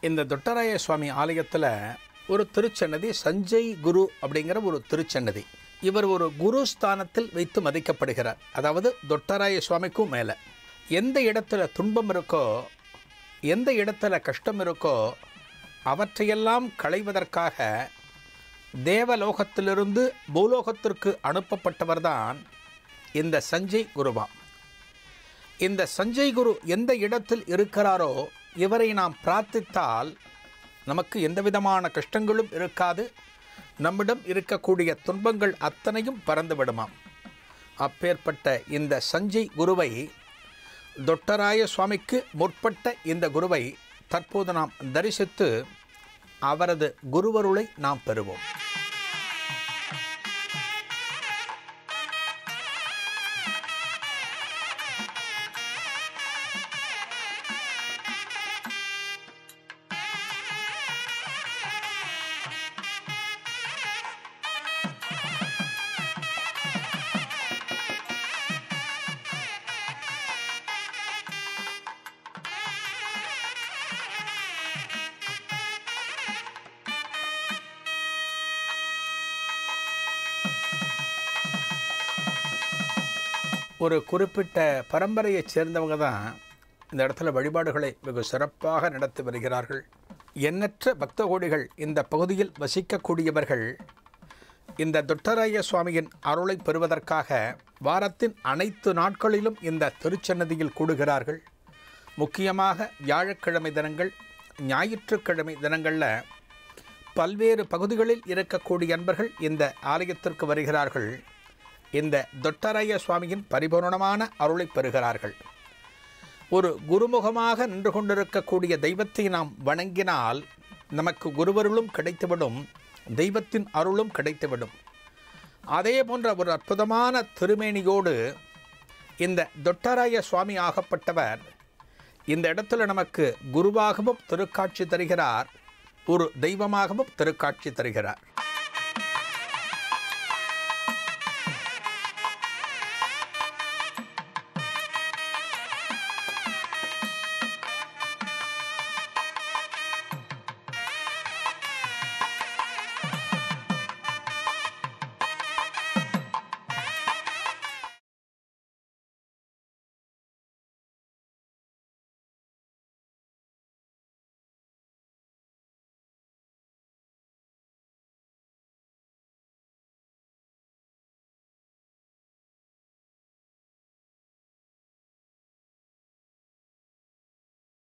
இந்த தொட்டராய சுவாமி ஆலயத்தில் ஒரு திருச்சன்னதி சஞ்சய் குரு அப்படிங்கிற ஒரு திருச்சன்னதி. இவர் ஒரு குரு ஸ்தானத்தில் வைத்து மதிக்கப்படுகிறார். அதாவது தொட்டராய சுவாமிக்கும் மேலே எந்த இடத்துல துன்பம் இருக்கோ, எந்த இடத்துல கஷ்டம் இருக்கோ, அவற்றையெல்லாம் களைவதற்காக தேவலோகத்திலிருந்து பூலோகத்திற்கு அனுப்பப்பட்டவர்தான் இந்த சஞ்சய் குருவாம். இந்த சஞ்சய் குரு எந்த இடத்தில் இருக்கிறாரோ இவரை நாம் பிரார்த்தித்தால் நமக்கு எந்த விதமான கஷ்டங்களும் இருக்காது. நம்மிடம் இருக்கக்கூடிய துன்பங்கள் அத்தனையும் பறந்து விடுமாம். அப்பேற்பட்ட இந்த சஞ்சய் குருவை, தொட்டராய சுவாமிக்கு முற்பட்ட இந்த குருவை தற்போது நாம் தரிசித்து அவரது குருவருளை நாம் பெறுவோம். ஒரு குறிப்பிட்ட பரம்பரையைச் சேர்ந்தவங்க தான் இந்த இடத்துல வழிபாடுகளை வெகு சிறப்பாக நடத்தி வருகிறார்கள். எண்ணற்ற பக்த கோடிகள் இந்த பகுதியில் வசிக்கக்கூடியவர்கள் இந்த தொட்டராய சுவாமியின் அருளை பெறுவதற்காக வாரத்தின் அனைத்து நாட்களிலும் இந்த திருச்சன்னதியில் கூடுகிறார்கள். முக்கியமாக வியாழக்கிழமை தினங்கள், ஞாயிற்றுக்கிழமை தினங்களில் பல்வேறு பகுதிகளில் இருக்கக்கூடிய அன்பர்கள் இந்த ஆலயத்திற்கு வருகிறார்கள். இந்த தொட்டராய சுவாமியின் பரிபூர்ணமான அருளை பெறுகிறார்கள். ஒரு குருமுகமாக நின்று கொண்டிருக்கக்கூடிய தெய்வத்தை நாம் வணங்கினால் நமக்கு குருவருளும் கிடைத்துவிடும், தெய்வத்தின் அருளும் கிடைத்துவிடும். அதே போன்ற ஒரு அற்புதமான திருமேனியோடு இந்த தொட்டராய சுவாமி ஆகப்பட்டவர் இந்த இடத்துல நமக்கு குருவாகவும் திருக்காட்சி தருகிறார், ஒரு தெய்வமாகவும் திருக்காட்சி தருகிறார்.